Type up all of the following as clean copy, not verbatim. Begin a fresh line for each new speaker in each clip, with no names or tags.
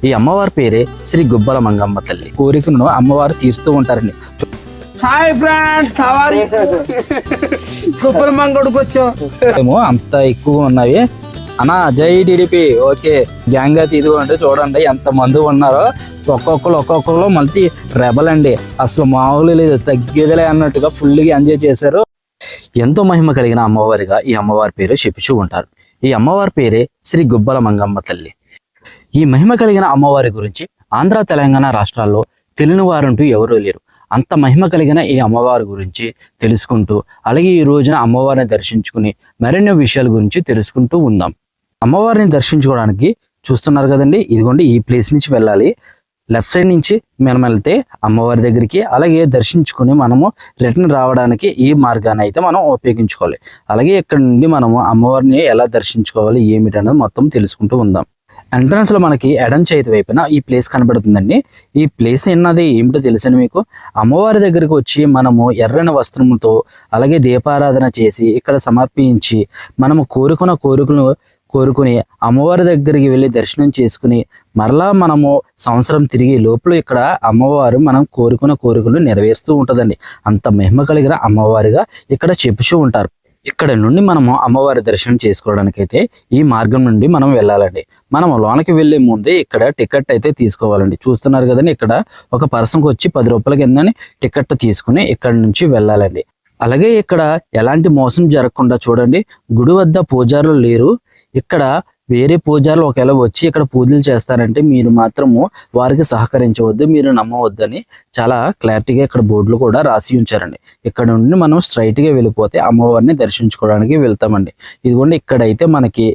ఈ అమ్మవారి పేరే శ్రీ గుబ్బల మంగమ్మ తల్లి. కోరికను అమ్మవారు తీరుస్తూ ఉంటారండి.
హాయ్ ఫ్రెండ్స్, గుబ్బల మంగడికి వచ్చాం.
ఏమో అంత ఎక్కువ ఉన్నవి అన్నా. జై టీడీపీ. ఓకే, గ్యాంగ్ అయితే ఇది అంటే చూడండి ఎంత మంది ఉన్నారో. ఒక్కొక్కరు మళ్ళీ రెబల్ అండి. అసలు మామూలు లేదు, తగ్గేదిలే అన్నట్టుగా ఫుల్గా ఎంజాయ్ చేశారు. ఎంతో మహిమ కలిగిన అమ్మవారిగా ఈ అమ్మవారి పేరు చెప్పుచూ ఉంటారు. ఈ అమ్మవారి పేరే శ్రీ గుబ్బల మంగమ్మ తల్లి. ఈ మహిమ కలిగిన అమ్మవారి గురించి ఆంధ్ర తెలంగాణ రాష్ట్రాల్లో తెలియని వారంటూ ఎవరూ లేరు. అంత మహిమ కలిగిన ఈ అమ్మవారి గురించి తెలుసుకుంటూ, అలాగే ఈ రోజున అమ్మవారిని దర్శించుకుని మరెన్నో విషయాల గురించి తెలుసుకుంటూ ఉందాం. అమ్మవారిని దర్శించుకోవడానికి చూస్తున్నారు కదండి, ఇదిగోండి ఈ ప్లేస్ నుంచి వెళ్ళాలి. లెఫ్ట్ సైడ్ నుంచి మనం వెళ్తే అమ్మవారి దగ్గరికి, అలాగే దర్శించుకుని మనము రిటర్న్ రావడానికి ఈ మార్గాన్ని అయితే మనం ఉపయోగించుకోవాలి. అలాగే ఇక్కడ నుండి మనము అమ్మవారిని ఎలా దర్శించుకోవాలి ఏమిటనేది మొత్తం తెలుసుకుంటూ ఉందాం. ఎంట్రన్స్ లో మనకి ఎడం చేతి వైపున ఈ ప్లేస్ కనబడుతుందండి. ఈ ప్లేస్ ఎన్నది ఏమిటో తెలుసని మీకు. అమ్మవారి దగ్గరికి వచ్చి మనము ఎర్రని వస్త్రముతో అలాగే దీపారాధన చేసి ఇక్కడ సమర్పించి మనము కోరుకుని అమ్మవారి దగ్గరికి వెళ్ళి దర్శనం చేసుకుని మరలా మనము సంవత్సరం తిరిగి లోపల ఇక్కడ అమ్మవారు మనం కోరుకున్న కోరికలు నెరవేరుస్తూ ఉంటుందండి. అంత మహిమ కలిగిన అమ్మవారిగా ఇక్కడ చెప్పుచూ ఉంటారు. ఇక్కడ నుండి మనము అమ్మవారి దర్శనం చేసుకోవడానికి అయితే ఈ మార్గం నుండి మనం వెళ్ళాలండి. మనం లోనకి వెళ్లే ముందే ఇక్కడ టికెట్ అయితే తీసుకోవాలండి. చూస్తున్నారు కదండి, ఇక్కడ ఒక పర్సన్కి వచ్చి 10 రూపాయల కిందని టికెట్ తీసుకుని ఇక్కడ నుంచి వెళ్ళాలండి. అలాగే ఇక్కడ ఎలాంటి మోసం జరగకుండా చూడండి, గుడి వద్ద పూజారులు లేరు. ఇక్కడ వేరే పూజారులు ఒకవేళ వచ్చి ఇక్కడ పూజలు చేస్తారంటే మీరు మాత్రము వారికి సహకరించవద్దు, మీరు నమ్మవద్దని చాలా క్లారిటీగా ఇక్కడ బోర్డులు కూడా రాసి ఉంచారండి. ఇక్కడ నుండి మనం స్ట్రైట్గా వెళ్ళిపోతే అమ్మవారిని దర్శించుకోవడానికి వెళ్తామండి. ఇదిగోండి ఇక్కడైతే మనకి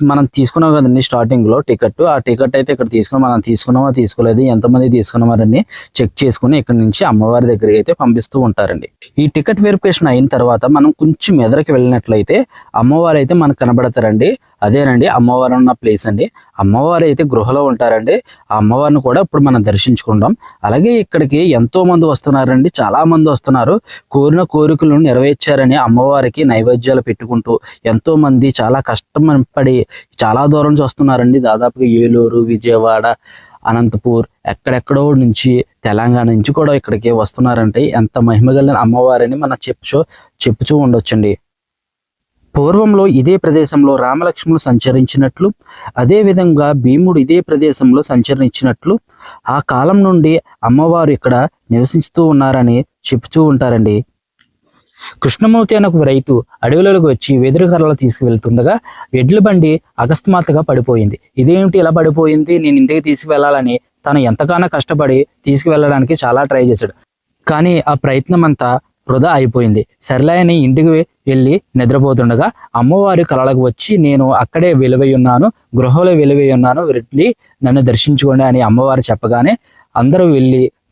మనం తీసుకున్నాం కదండి స్టార్టింగ్ లో టికెట్. ఆ టికెట్ అయితే ఇక్కడ తీసుకుని మనం తీసుకున్నామా తీసుకోలేదు, ఎంతమంది తీసుకున్నామని చెక్ చేసుకుని ఇక్కడ నుంచి అమ్మవారి దగ్గరికి అయితే పంపిస్తూ ఉంటారండి. ఈ టికెట్ వెరిఫికేషన్ అయిన తర్వాత మనం కొంచెం ఎదరికి వెళ్ళినట్లయితే అమ్మవారు అయితే మనకు కనబడతారండి. అదేనండి అమ్మవారు ఉన్న ప్లేస్ అండి. అమ్మవారు అయితే గృహలో ఉంటారండి. ఆ అమ్మవారిని కూడా ఇప్పుడు మనం దర్శించుకుందాం. అలాగే ఇక్కడికి ఎంతో మంది వస్తున్నారండి, చాలా మంది వస్తున్నారు. కోరిన కోరికలను నెరవేర్చారని అమ్మవారికి నైవేద్యాలు పెట్టుకుంటూ ఎంతో మంది చాలా కష్టపడి చాలా దూరం నుంచి వస్తున్నారండి. దాదాపుగా ఏలూరు, విజయవాడ, అనంతపూర్, ఎక్కడెక్కడో నుంచి తెలంగాణ నుంచి కూడా ఇక్కడికి వస్తున్నారంటే ఎంత మహిమగలిగిన అమ్మవారిని మనం చెప్పుచూ ఉండొచ్చండి. పూర్వంలో ఇదే ప్రదేశంలో రామలక్ష్మణులు సంచరించినట్లు, అదే విధంగా భీముడు ఇదే ప్రదేశంలో సంచరించినట్లు ఆ కాలం నుండి అమ్మవారు ఇక్కడ నివసిస్తూ ఉన్నారని చెప్తూ ఉంటారండి. కృష్ణమూర్తి అనే ఒక రైతు అడవులకు వచ్చి వెదురు కర్రలు తీసుకువెళ్తుండగా ఎడ్ల బండి అకస్మాత్తుగా పడిపోయింది. ఇదేమిటి ఇలా పడిపోయింది, నేను ఇంటికి తీసుకువెళ్ళాలని తను ఎంతగానో కష్టపడి తీసుకువెళ్ళడానికి చాలా ట్రై చేశాడు. కానీ ఆ ప్రయత్నం అంతా వృధా అయిపోయింది. సర్లే అని ఇంటికి వెళ్ళి నిద్రపోతుండగా అమ్మవారి కలలకు వచ్చి నేను అక్కడే వెలువై ఉన్నాను, గృహంలో వెలువై ఉన్నాను, వెళ్ళి నన్ను దర్శించుకోండి అని అమ్మవారు చెప్పగానే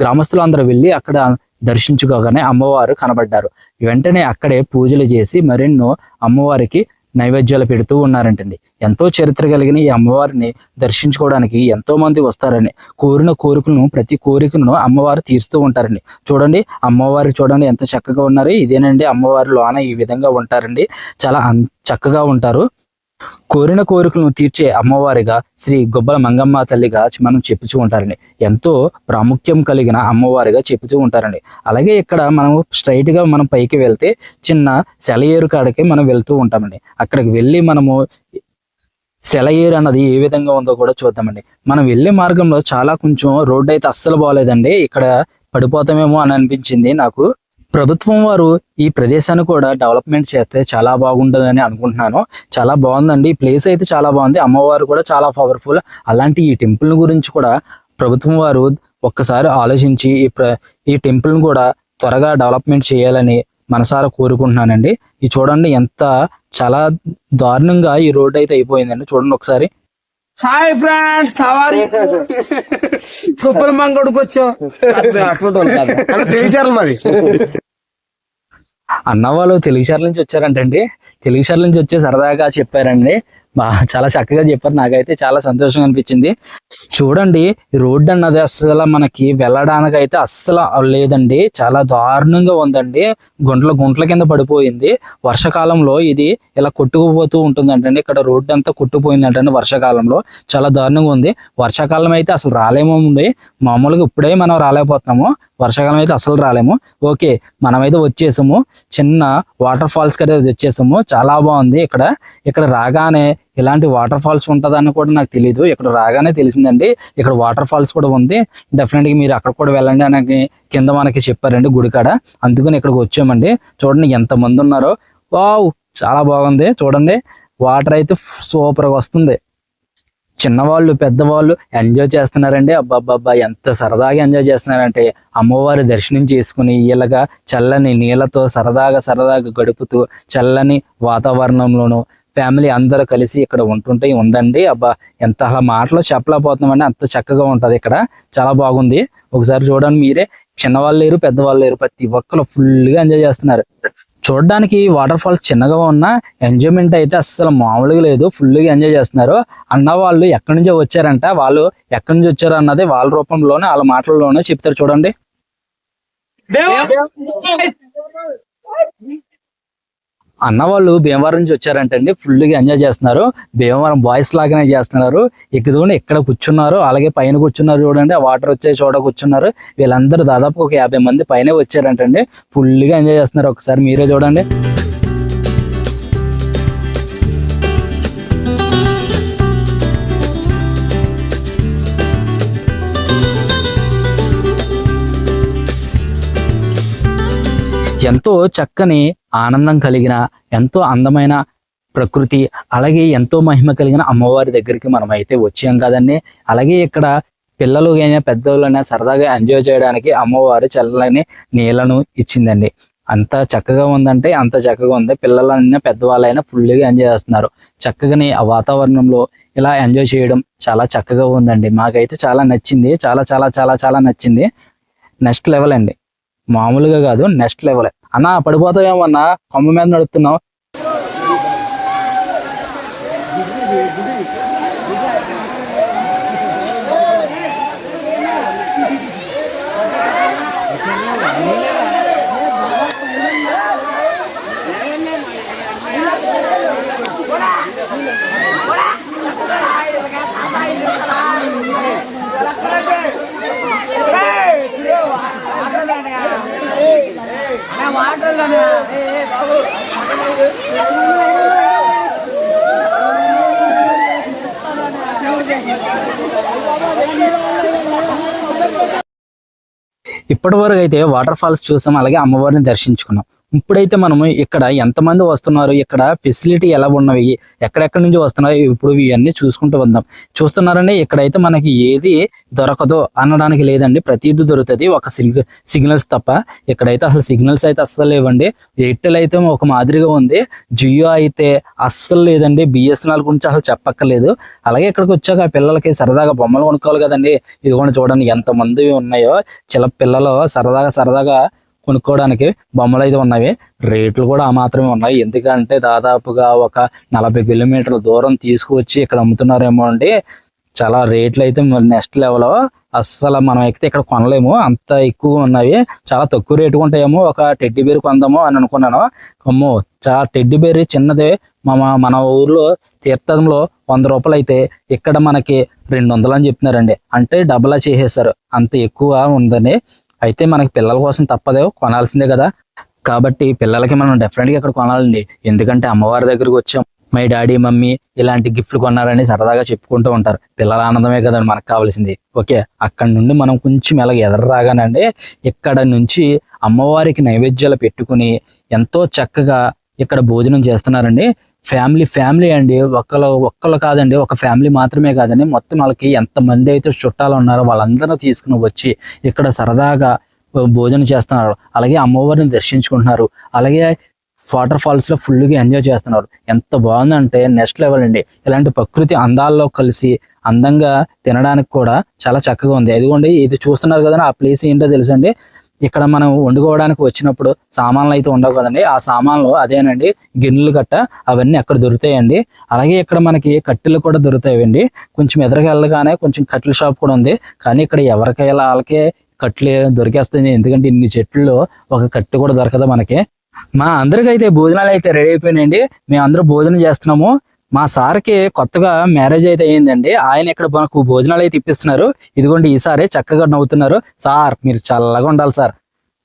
గ్రామస్తులు అందరూ వెళ్ళి అక్కడ దర్శించుకోగానే అమ్మవారు కనబడ్డారు. వెంటనే అక్కడే పూజలు చేసి మరెన్నో అమ్మవారికి నైవేద్యాలు పెడుతూ ఉన్నారంటండి. ఎంతో చరిత్ర కలిగిన ఈ అమ్మవారిని దర్శించుకోవడానికి ఎంతో మంది వస్తారని, కోరిన కోరికలను ప్రతి కోరికను అమ్మవారు తీరుస్తూ ఉంటారండి. చూడండి అమ్మవారికి చూడండి ఎంత చక్కగా ఉన్నారు. ఇదేనండి అమ్మవారి లోన ఈ విధంగా ఉంటారండి, చాలా చక్కగా ఉంటారు. కోరిన కోరికలను తీర్చే అమ్మవారిగా శ్రీ గుబ్బల మంగమ్మ తల్లిగా మనం చెప్పుచూ ఉంటారండి. ఎంతో ప్రాముఖ్యం కలిగిన అమ్మవారిగా చెప్పుతూ ఉంటారండి. అలాగే ఇక్కడ మనం స్ట్రైట్ గా మనం పైకి వెళ్తే చిన్న సెలయేరు కాడికి మనం వెళ్తూ ఉంటామండి. అక్కడికి వెళ్ళి మనము సెలయేరు అన్నది ఏ విధంగా ఉందో కూడా చూద్దామండి. మనం వెళ్ళే మార్గంలో చాలా కొంచెం రోడ్డు అయితే అస్సలు బాగోలేదండి. ఇక్కడ పడిపోతామేమో అని అనిపించింది నాకు. ప్రభుత్వం వారు ఈ ప్రదేశాన్ని కూడా డెవలప్మెంట్ చేస్తే చాలా బాగుంటుందని అనుకుంటున్నాను. చాలా బాగుందండి, ఈ ప్లేస్ అయితే చాలా బాగుంది. అమ్మవారు కూడా చాలా పవర్ఫుల్. అలాంటి ఈ టెంపుల్ గురించి కూడా ప్రభుత్వం వారు ఒక్కసారి ఆలోచించి ఈ టెంపుల్ని కూడా త్వరగా డెవలప్మెంట్ చేయాలని మనసారా కోరుకుంటున్నానండి. ఇది చూడండి చాలా దారుణంగా ఈ రోడ్డు అయితే అయిపోయిందండి. చూడండి ఒకసారి.
హాయ్ ఫ్రెండ్స్, గుబ్బల మంగడికి వచ్చాం.
మరి
అన్న వాళ్ళు తెలుగుశాల నుంచి వచ్చారంటండి. తెలుగుశాల నుంచి వచ్చి సరదాగా చెప్పారండి, చాలా చక్కగా చెప్పారు. నాకైతే చాలా సంతోషంగా అనిపించింది. చూడండి, రోడ్డు అన్నది అస్సలు మనకి వెళ్ళడానికి అయితే అస్సలు లేదండి. చాలా దారుణంగా ఉందండి. గుంట్ల కింద పడిపోయింది. వర్షాకాలంలో ఇది ఇలా కొట్టుకుపోతూ ఉంటుందంటండి. ఇక్కడ రోడ్డు అంతా కొట్టుకుపోయిందంటండి వర్షాకాలంలో. చాలా దారుణంగా ఉంది. వర్షాకాలం అయితే అసలు రాలేమో ఉండి, మామూలుగా ఇప్పుడే మనం రాలేకపోతున్నాము. వర్షాకాలం అయితే అసలు రాలేము. ఓకే, మనమైతే వచ్చేసాము. చిన్న వాటర్ ఫాల్స్ కి అయితే వచ్చేసాము. చాలా బాగుంది. ఇక్కడ రాగానే ఇలాంటి వాటర్ ఫాల్స్ ఉంటుందని కూడా నాకు తెలియదు. ఇక్కడ రాగానే తెలిసిందండి ఇక్కడ వాటర్ ఫాల్స్ కూడా ఉంది. డెఫినెట్ గా మీరు అక్కడ కూడా వెళ్ళండి అని కింద మనకి చెప్పారండి గుడికాడ. అందుకని ఇక్కడికి వచ్చామండి. చూడండి ఎంత మంది ఉన్నారో. వావ్, చాలా బాగుంది. చూడండి, వాటర్ అయితే సూపర్ గా వస్తుంది. చిన్నవాళ్ళు పెద్దవాళ్ళు ఎంజాయ్ చేస్తున్నారండి. అబ్బాబ్బా, ఎంత సరదాగా ఎంజాయ్ చేస్తున్నారంటే అమ్మవారి దర్శనం చేసుకుని ఇలాగా చల్లని నీళ్ళతో సరదాగా గడుపుతూ చల్లని వాతావరణంలోనూ ఫ్యామిలీ అందరూ కలిసి ఇక్కడ ఉందండి. అబ్బా, ఎంత అలా మాటలో చెప్పలేకపోతున్నామండి. అంత చక్కగా ఉంటది ఇక్కడ. చాలా బాగుంది. ఒకసారి చూడండి మీరే. చిన్నవాళ్ళు లేరు, పెద్దవాళ్ళు లేరు, ప్రతి ఒక్కరు ఫుల్గా ఎంజాయ్ చేస్తున్నారు. చూడడానికి వాటర్ ఫాల్స్ చిన్నగా ఉన్న ఎంజాయ్మెంట్ అయితే అస్సలు మామూలుగా లేదు. ఫుల్గా ఎంజాయ్ చేస్తున్నారు. అన్న వాళ్ళు ఎక్కడి నుంచో వచ్చారంట. వాళ్ళు ఎక్కడి నుంచి వచ్చారు అన్నది వాళ్ళ రూపంలోనే వాళ్ళ మాటల్లోనే చెప్తారు. చూడండి, అన్న వాళ్ళు భీమవరం నుంచి వచ్చారంటండి. ఫుల్గా ఎంజాయ్ చేస్తున్నారు. భీమవరం బాయ్స్ లాగానే చేస్తున్నారు. ఇక్కడ కూర్చున్నారు, అలాగే పైన కూర్చున్నారు. చూడండి, ఆ వాటర్ వచ్చే చోట కూర్చున్నారు. వీళ్ళందరూ దాదాపు ఒక 50 మంది పైన వచ్చారంటండి. ఫుల్గా ఎంజాయ్ చేస్తున్నారు. ఒకసారి మీరే చూడండి. ఎంతో చక్కని ఆనందం కలిగిన, ఎంతో అందమైన ప్రకృతి, అలాగే ఎంతో మహిమ కలిగిన అమ్మవారి దగ్గరికి మనం అయితే వచ్చాం కదండి. అలాగే ఇక్కడ పిల్లలు అయినా పెద్దోళ్ళైనా సరదాగా ఎంజాయ్ చేయడానికి అమ్మవారు చల్లని నీళ్లను ఇచ్చిందండి. అంత చక్కగా ఉందంటే అంత చక్కగా ఉంది. పిల్లలైనా పెద్దవాళ్ళైనా ఫుల్గా ఎంజాయ్ చేస్తున్నారు. చక్కగాని ఆ వాతావరణంలో ఇలా ఎంజాయ్ చేయడం చాలా చక్కగా ఉందండి. మాకైతే చాలా నచ్చింది. చాలా చాలా చాలా చాలా నచ్చింది. నెక్స్ట్ లెవెల్ అండి, మామూలుగా కాదు, నెక్స్ట్ లెవెల్. అన్నా, పడిపోతావేమో అన్నా, కొమ్మ మీద నడుస్తున్నావు. ఇప్పటి వరకు అయితే వాటర్ ఫాల్స్ చూసాం, అలాగే అమ్మవారిని దర్శించుకున్నాం. ఇప్పుడైతే మనము ఇక్కడ ఎంతమంది వస్తున్నారు, ఇక్కడ ఫెసిలిటీ ఎలా ఉన్నవి, ఎక్కడెక్కడి నుంచి వస్తున్నాయి, ఇప్పుడు ఇవన్నీ చూసుకుంటూ వద్దాం. చూస్తున్నారండి, ఇక్కడైతే మనకి ఏది దొరకదో అనడానికి లేదండి. ప్రతిదీ దొరుకుతుంది, ఒక సిగ్నల్స్ తప్ప. ఇక్కడైతే అసలు సిగ్నల్స్ అయితే అస్సలు లేవండి. ఎయిర్టెల్ అయితే ఒక మాదిరిగా ఉంది, జియో అయితే అస్సలు లేదండి. బిఎస్ఎన్ఎల్ గురించి అసలు చెప్పక్కర్లేదు. అలాగే ఇక్కడికి వచ్చాక పిల్లలకి సరదాగా బొమ్మలు కొనుక్కోవాలి కదండి. ఇదిగోండి చూడండి ఎంత మంది ఉన్నాయో. పిల్లలు సరదాగా కొనుక్కోవడానికి బొమ్మలు అయితే ఉన్నవి. రేట్లు కూడా ఆ మాత్రమే ఉన్నాయి. ఎందుకంటే దాదాపుగా ఒక 40 కిలోమీటర్ల దూరం తీసుకువచ్చి ఇక్కడ అమ్ముతున్నారేమో అండి. చాలా రేట్లు అయితే నెక్స్ట్ లెవెల్. అస్సలు మనం ఎక్కితే ఇక్కడ కొనలేము, అంత ఎక్కువ ఉన్నవి. చాలా తక్కువ రేటు ఉంటాయేమో. ఒక టెడ్డీ బేర్ కొందాము అని అనుకున్నాను. అమ్మో, చాలా టెడ్డీ బేర్ చిన్నదే. మన ఊర్లో తీర్థంలో 100 రూపాయలు అయితే ఇక్కడ మనకి 200 అని చెప్తున్నారండి. అంటే డబుల్ చేసేసారు, అంత ఎక్కువ ఉందని. అయితే మనకి పిల్లల కోసం తప్పదే, కొనాల్సిందే కదా. కాబట్టి పిల్లలకి మనం డెఫినెట్గా ఇక్కడ కొనాలండి. ఎందుకంటే అమ్మవారి దగ్గరికి వచ్చాం, మై డాడీ మమ్మీ ఇలాంటి గిఫ్ట్లు కొన్నారని సరదాగా చెప్పుకుంటూ ఉంటారు. పిల్లల ఆనందమే కదండి మనకు కావాల్సింది. ఓకే, అక్కడ నుండి మనం కొంచెం ఎలాగ ఎదర రాగానండి, ఇక్కడ నుంచి అమ్మవారికి నైవేద్యాలు పెట్టుకుని ఎంతో చక్కగా ఇక్కడ భోజనం చేస్తున్నారండి. ఫ్యామిలీ అండి. ఒక్కళ్ళు కాదండి, ఒక ఫ్యామిలీ మాత్రమే కాదండి. మొత్తం వాళ్ళకి ఎంతమంది అయితే చుట్టాలు ఉన్నారో వాళ్ళందరూ తీసుకుని వచ్చి ఇక్కడ సరదాగా భోజనం చేస్తున్నారు. అలాగే అమ్మవారిని దర్శించుకుంటున్నారు. అలాగే వాటర్ ఫాల్స్ లో ఫుల్గా ఎంజాయ్ చేస్తున్నారు. ఎంత బాగుందంటే నెక్స్ట్ లెవెల్ అండి. ఇలాంటి ప్రకృతి అందాల్లో కలిసి అందంగా తినడానికి కూడా చాలా చక్కగా ఉంది. అదిగోండి, ఇది చూస్తున్నారు కదా, ఆ ప్లేస్ ఏంటో తెలుసండి. ఇక్కడ మనం వండుకోవడానికి వచ్చినప్పుడు సామాన్లు అయితే ఉండవు కదండి, ఆ సామాన్లు అదేనండి గిన్నెలు గట్ట అవన్నీ అక్కడ దొరుకుతాయండి. అలాగే ఇక్కడ మనకి కట్టెలు కూడా దొరుకుతాయండి. కొంచెం ఎదురుగా వెళ్ళగానే కొంచెం కట్టెల షాప్ కూడా ఉంది. కానీ ఇక్కడ ఎవరికైనా వాళ్ళకే కట్టెలు దొరికేస్తుంది, ఎందుకంటే ఇన్ని చెట్లలో ఒక కట్టె కూడా దొరకదు మనకి. మా అందరికైతే భోజనాలు అయితే రెడీ అయిపోయినాయండి. మేము అందరూ భోజనం చేస్తున్నాము. మా సార్కి కొత్తగా మ్యారేజ్ అయితే అయ్యిందండి. ఆయన ఇక్కడ మాకు భోజనాలు అయితే ఇప్పిస్తున్నారు. ఇదిగోండి ఈసారి చక్కగా నవ్వుతున్నారు. సార్ మీరు చల్లగా ఉండాలి సార్.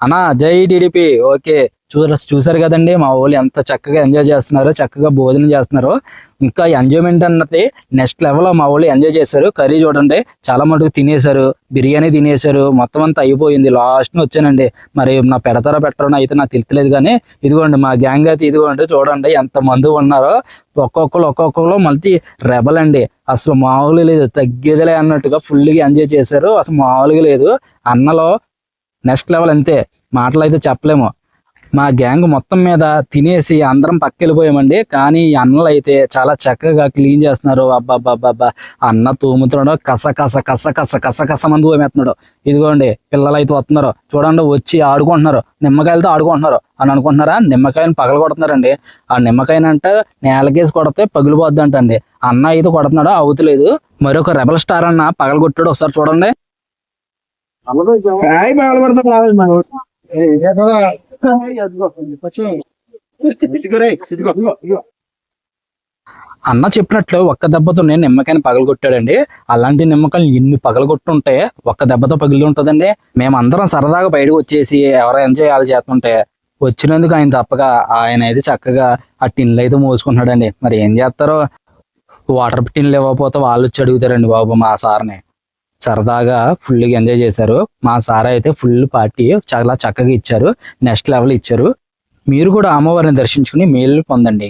అన్నా జై టీడీపీ. ఓకే, చూసారు కదండి మా వాళ్ళు ఎంత చక్కగా ఎంజాయ్ చేస్తున్నారు, చక్కగా భోజనం చేస్తున్నారు. ఇంకా ఎంజాయ్మెంట్ అన్నది నెక్స్ట్ లెవెల్. మా వాళ్ళు ఎంజాయ్ చేశారు. కర్రీ చూడండి చాలా మటుకు తినేశారు, బిర్యానీ తినేశారు, మొత్తం అంతా అయిపోయింది. లాస్ట్ వచ్చానండి, మరి నా పెడతారో పెట్టరో అయితే నాకు తెలియలేదు. కానీ ఇదిగోండి మా గ్యాంగ్ అయితే ఇదిగోండి చూడండి ఎంత మంది ఉన్నారో. ఒక్కొక్కరు మళ్ళీ రెబల్ అండి, అసలు మామూలు లేదు, తగ్గేదిలే అన్నట్టుగా ఫుల్గా ఎంజాయ్ చేశారు. అసలు మామూలుగా లేదు. అన్నలో నెక్స్ట్ లెవెల్ అంతే, మాటలు అయితే చెప్పలేము. మా గ్యాంగ్ మొత్తం మీద తినేసి అందరం పక్కెళ్ళిపోయామండి. కానీ ఈ అన్నలు అయితే చాలా చక్కగా క్లీన్ చేస్తున్నారు. అబ్బాబ్బాబ్బా, అన్న తోముతున్నాడు, కస కస కస కస కస కస మంది తోమేస్తున్నాడు. ఇదిగోండి పిల్లలు అయితే వస్తున్నారు చూడండి, వచ్చి ఆడుకుంటున్నారు, నిమ్మకాయలతో ఆడుకుంటున్నారు అని అనుకుంటున్నారా? నిమ్మకాయని పగల కొడుతున్నారండి. ఆ నిమ్మకాయనంట నేలకేసి కొడితే పగిలిపోద్ది అంటండి. అన్న అయితే కొడుతున్నాడు, అవుతలేదు. మరొక రెబల్ స్టార్ అన్న పగల కొట్టాడు, ఒకసారి చూడండి. అన్న చెప్పినట్లు ఒక్క దెబ్బతో నేను నిమ్మకాయని పగలగొట్టాడండి. అలాంటి నిమ్మకాయలు ఎన్ని పగలగొట్టుంటే ఒక్క దెబ్బతో పగిలి ఉంటుందండి. మేమందరం సరదాగా బయటకు వచ్చేసి ఎవరు ఎంజాయ్ చేయాలి చేస్తుంటే వచ్చినందుకు ఆయన తప్పగా ఆయన అయితే చక్కగా ఆ టిన్లు అయితే మోసుకుంటున్నాడండి. మరి ఏం చేస్తారో, వాటర్ టిన్లు ఇవ్వకపోతే వాళ్ళు వచ్చి అడుగుతారండి బాబు మా సార్ని. సరదాగా ఫుల్గా ఎంజాయ్ చేశారు. మా సార్ అయితే ఫుల్ పార్టీ చాలా చక్కగా ఇచ్చారు, నెక్స్ట్ లెవెల్ ఇచ్చారు. మీరు కూడా అమ్మవారిని దర్శించుకుని మేలు పొందండి.